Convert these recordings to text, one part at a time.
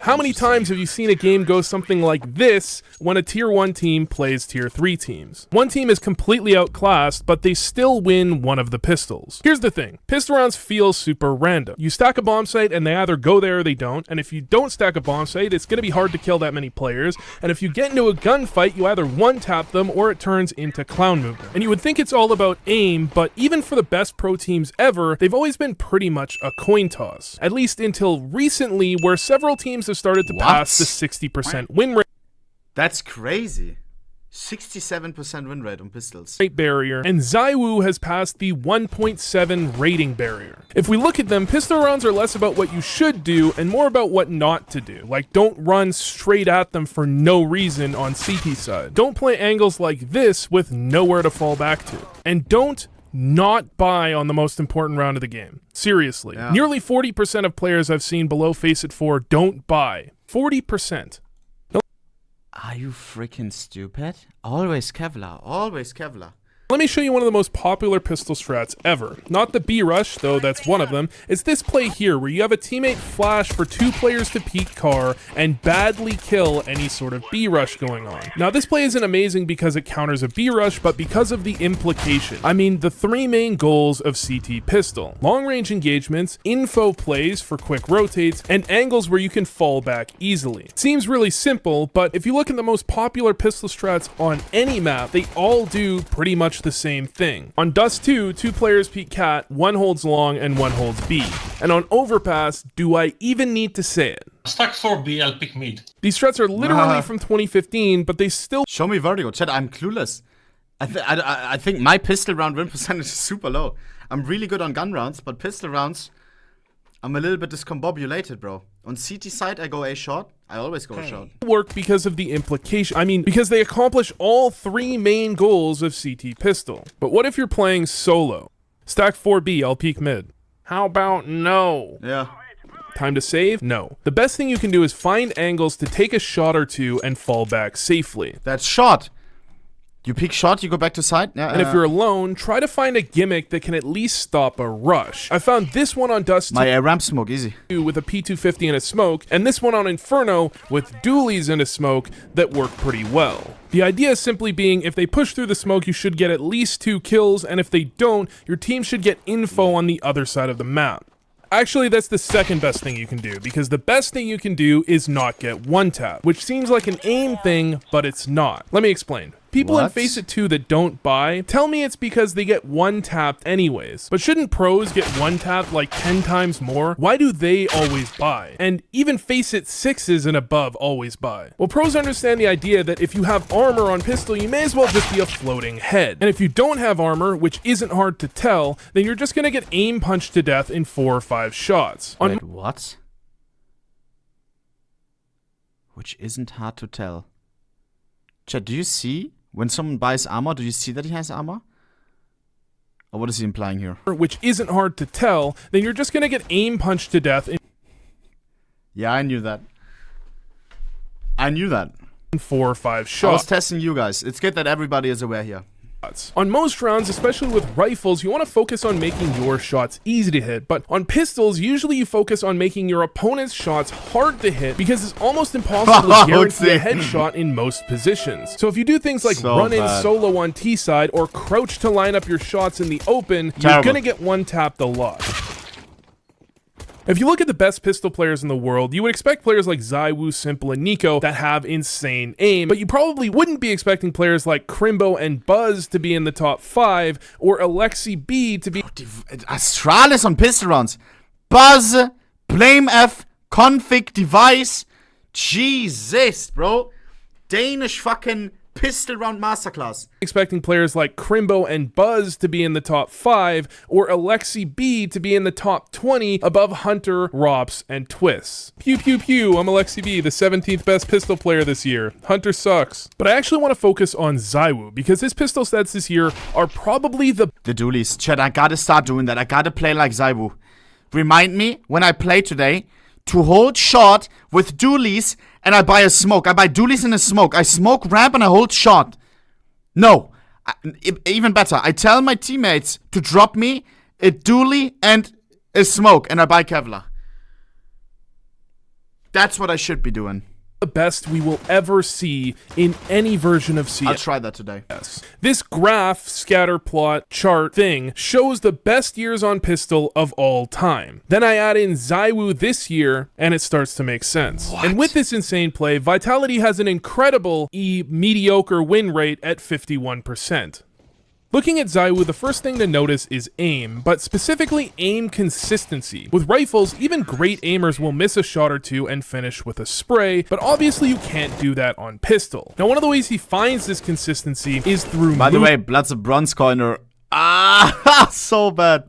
How many times have you seen a game go something like this when a tier 1 team plays tier 3 teams? One team is completely outclassed, but they still win one of the pistols. Here's the thing, pistol rounds feel super random. You stack a bomb site and they either go there or they don't, and if you don't stack a bomb site, it's going to be hard to kill that many players, and if you get into a gunfight, you either one-tap them or it turns into clown movement. And you would think it's all about aim, but even for the best pro teams ever, they've always been pretty much a coin toss. At least until recently, where several teams have started to pass the 60% win rate. That's crazy. 67% win rate on pistols. Barrier, and ZywOo has passed the 1.7 rating barrier. If we look at them, pistol rounds are less about what you should do and more about what not to do. Like, don't run straight at them for no reason on CT side. Don't play angles like this with nowhere to fall back to. And don't not buy on the most important round of the game. Seriously. Yeah. Nearly 40% of players I've seen below Faceit 4 don't buy. 40%. Are you freaking stupid? Always Kevlar. Always Kevlar. Let me show you one of the most popular pistol strats ever. Not the B-rush, though that's one of them. It's this play here, where you have a teammate flash for 2 players to peek car and badly kill any sort of B-rush going on. Now, this play isn't amazing because it counters a B-rush, but because of the implication. I mean, the 3 main goals of CT pistol: long-range engagements, info plays for quick rotates, and angles where you can fall back easily. Seems really simple, but if you look at the most popular pistol strats on any map, they all do pretty much the same thing. On Dust 2, 2 players peek cat, 1 holds long and 1 holds B. And on Overpass, do I even need to say it? Stack 4B, I'll pick mid. These strats are literally from 2015, but they still show me Vertigo. Chat, I'm clueless. I think my pistol round win percentage is super low. I'm really good on gun rounds, but pistol rounds, I'm a little bit discombobulated, bro. On CT side, I go A shot. I always go A shot. Work because of the implication. I mean, because they accomplish all 3 main goals of CT pistol. But what if you're playing solo? Stack 4B, I'll peek mid. How about no? Yeah. Time to save? No. The best thing you can do is find angles to take a shot or 2 and fall back safely. That's shot. You peek shot, you go back to side. Yeah, and if you're alone, try to find a gimmick that can at least stop a rush. I found this one on Dust 2 my ramp smoke, easy. With a P250 and a smoke, and this one on Inferno with dualies and a smoke that work pretty well. The idea simply being, if they push through the smoke, you should get at least 2 kills, and if they don't, your team should get info on the other side of the map. Actually, that's the second best thing you can do, because the best thing you can do is not get one tap, which seems like an aim thing, but it's not. Let me explain. People in Faceit 2 that don't buy tell me it's because they get one tapped anyways. But shouldn't pros get one tapped like 10 times more? Why do they always buy? And even Faceit 6s and above always buy. Well, pros understand the idea that if you have armor on pistol, you may as well just be a floating head. And if you don't have armor, which isn't hard to tell, then you're just gonna get aim punched to death in 4 or 5 shots. Wait, what? Which isn't hard to tell. Chat, do you see? When someone buys armor, do you see that he has armor? Or what is he implying here? Which isn't hard to tell, then you're just gonna get aim punched to death in... Yeah, I knew that. I knew that. 4 or 5 shots. I was testing you guys. It's good that everybody is aware here. On most rounds, especially with rifles, you want to focus on making your shots easy to hit, but on pistols, usually you focus on making your opponent's shots hard to hit because it's almost impossible to guarantee a headshot in most positions. So if you do things like run in solo on T side or crouch to line up your shots in the open, you're gonna get one tapped a lot. If you look at the best pistol players in the world, you would expect players like ZywOo, Simple, and Nico that have insane aim, but you probably wouldn't be expecting players like Crimbo and Buzz to be in the top 5, or Alexi B to be... Astralis on pistol rounds. Buzz, Blame F, Config, Device. Jesus, bro. Danish fucking pistol round masterclass. Expecting players like Crimbo and Buzz to be in the top 5, or Alexi B to be in the top 20 above Hunter, Rops, and Twists. Pew pew pew, I'm Alexi B, the 17th best pistol player this year. Hunter sucks. But I actually want to focus on ZywOo, because his pistol stats this year are probably the dualies. Chat, I gotta start doing that. I gotta play like ZywOo. Remind me, when I play today, to hold short with dualies, and I buy a smoke. I buy dualies and a smoke. I smoke ramp and I hold short. No. Even better. I tell my teammates to drop me a dualie and a smoke, and I buy Kevlar. That's what I should be doing. The best we will ever see in any version of CS. I'll try that today. This graph, scatter plot, chart thing shows the best years on pistol of all time. Then I add in ZywOo this year, and it starts to make sense. What? And with this insane play, Vitality has an incredible mediocre win rate at 51%. Looking at ZywOo, the first thing to notice is aim, but specifically aim consistency. With rifles, even great aimers will miss a shot or two and finish with a spray, but obviously you can't do that on pistol. Now, one of the ways he finds this consistency is through By the way, Blood's a bronze coiner. Ah, so bad.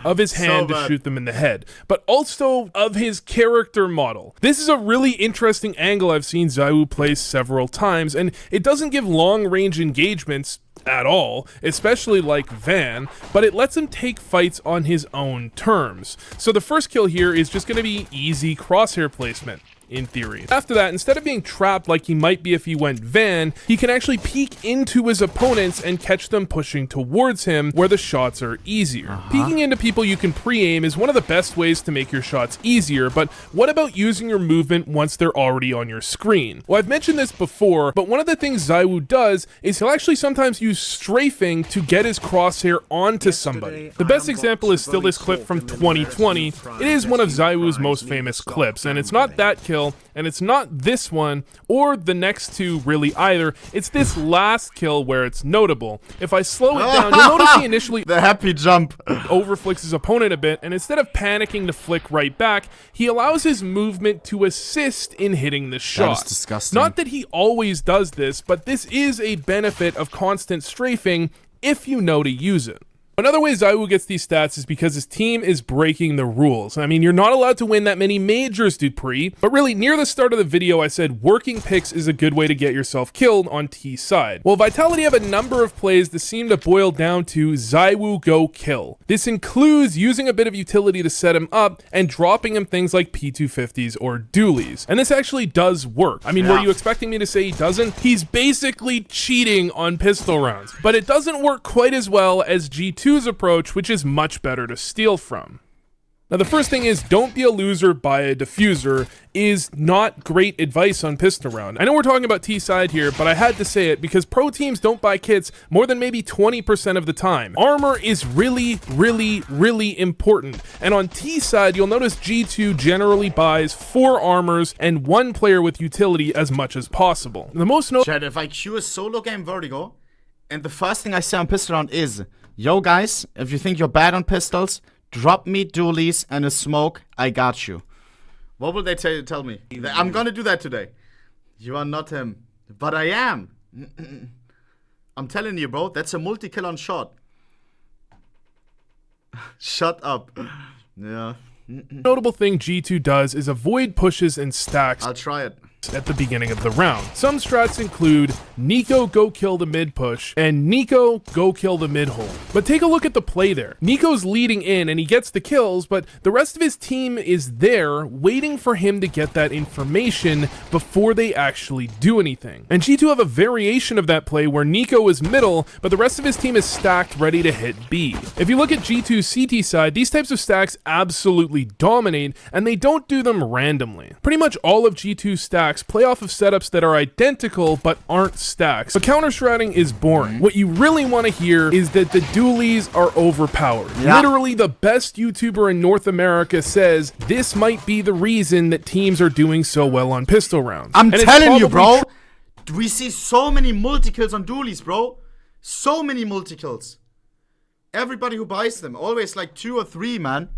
Of his hand to shoot them in the head, but also of his character model. This is a really interesting angle I've seen ZywOo play several times, and it doesn't give long-range engagements at all, especially like Van, but it lets him take fights on his own terms. So the first kill here is just going to be easy crosshair placement. In theory. After that, instead of being trapped like he might be if he went Van, he can actually peek into his opponents and catch them pushing towards him where the shots are easier. Peeking into people you can pre-aim is one of the best ways to make your shots easier, but what about using your movement once they're already on your screen? Well, I've mentioned this before, but one of the things ZywOo does is he'll actually sometimes use strafing to get his crosshair onto somebody. The best example is still this clip from 2020. It is one of ZywOo's most famous clips, and it's not that kill, and it's not this one or the next two really either. It's this last kill where it's notable. If I slow it down, you'll notice he initially the happy jump overflicks his opponent a bit, and instead of panicking to flick right back, he allows his movement to assist in hitting the shot. That is disgusting. Not that he always does this, but this is a benefit of constant strafing if you know to use it. Another way ZywOo gets these stats is because his team is breaking the rules. I mean, you're not allowed to win that many majors, Dupree, but really, near the start of the video, I said working picks is a good way to get yourself killed on T side. Well, Vitality have a number of plays that seem to boil down to ZywOo go kill. This includes using a bit of utility to set him up and dropping him things like P250s or dualies. And this actually does work. I mean, were you expecting me to say he doesn't? He's basically cheating on pistol rounds, but it doesn't work quite as well as G2's approach, which is much better to steal from. Now, the first thing is, don't be a loser, buy a diffuser, is not great advice on pistol round. I know we're talking about T-side here, but I had to say it because pro teams don't buy kits more than maybe 20% of the time. Armor is really, really, really important. And on T-side, you'll notice G2 generally buys 4 armors and 1 player with utility as much as possible. The most notable... Chad, if I queue a solo game Vertigo, and the first thing I say on pistol round is, yo guys, if you think you're bad on pistols, drop me dualies and a smoke, I got you. What will they tell me? I'm gonna do that today. You are not him. But I am. I'm telling you, bro, that's a multi-kill on shot. Shut up. Yeah. Notable thing G2 does is avoid pushes and stacks. I'll try it. At the beginning of the round. Some strats include Nico go kill the mid push and Nico go kill the mid hole. But take a look at the play there. Nico's leading in and he gets the kills, but the rest of his team is there waiting for him to get that information before they actually do anything. And G2 have a variation of that play where Nico is middle, but the rest of his team is stacked ready to hit B. If you look at G2's CT side, these types of stacks absolutely dominate and they don't do them randomly. Pretty much all of G2's stacks play off of setups that are identical but aren't stacks. But counter-stratting is boring. What you really want to hear is that the dualies are overpowered. Yeah. Literally the best YouTuber in North America says this might be the reason that teams are doing so well on pistol rounds. I'm And it's telling you, probably bro. We see so many multi-kills on dualies, bro. So many multi-kills. Everybody who buys them, always like 2 or 3, man.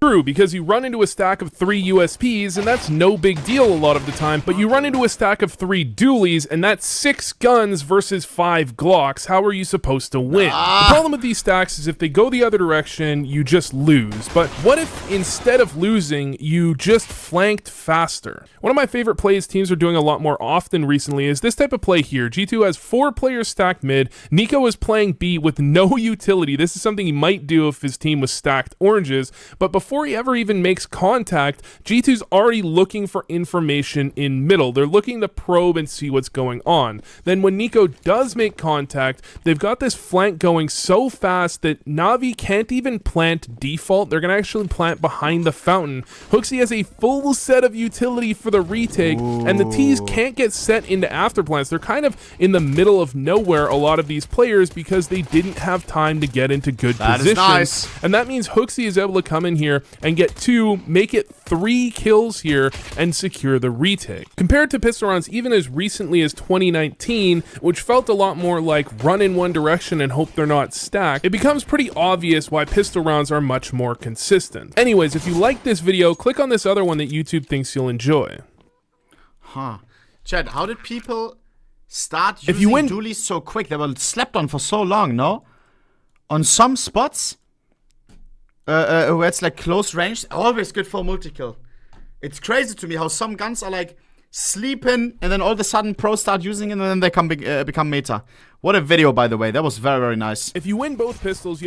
True, because you run into a stack of 3 USPs, and that's no big deal a lot of the time, but you run into a stack of 3 dualies, and that's 6 guns versus 5 Glocks. How are you supposed to win? The problem with these stacks is if they go the other direction, you just lose. But what if, instead of losing, you just flanked faster? One of my favorite plays teams are doing a lot more often recently is this type of play here. G2 has 4 players stacked mid. Nico is playing B with no utility. This is something he might do if his team was stacked oranges, but before before he ever even makes contact, G2's already looking for information in middle. They're looking to probe and see what's going on. Then when Nico does make contact, they've got this flank going so fast that Na'Vi can't even plant default. They're going to actually plant behind the fountain. HooXi has a full set of utility for the retake, and the T's can't get set into afterplants. They're kind of in the middle of nowhere, a lot of these players, because they didn't have time to get into good positions. Nice. And that means HooXi is able to come in here and get 2, make it 3 kills here, and secure the retake. Compared to pistol rounds even as recently as 2019, which felt a lot more like run in one direction and hope they're not stacked, it becomes pretty obvious why pistol rounds are much more consistent. Anyways, if you like this video, click on this other one that YouTube thinks you'll enjoy. Huh. Chad, how did people start using dualies so quick? They were slept on for so long, no? On some spots, where it's like close range, always good for multi-kill. It's crazy to me how some guns are like sleeping and then all of a sudden pros start using it and then they become meta. What a video, by the way. That was very, very nice. If you win both pistols, you have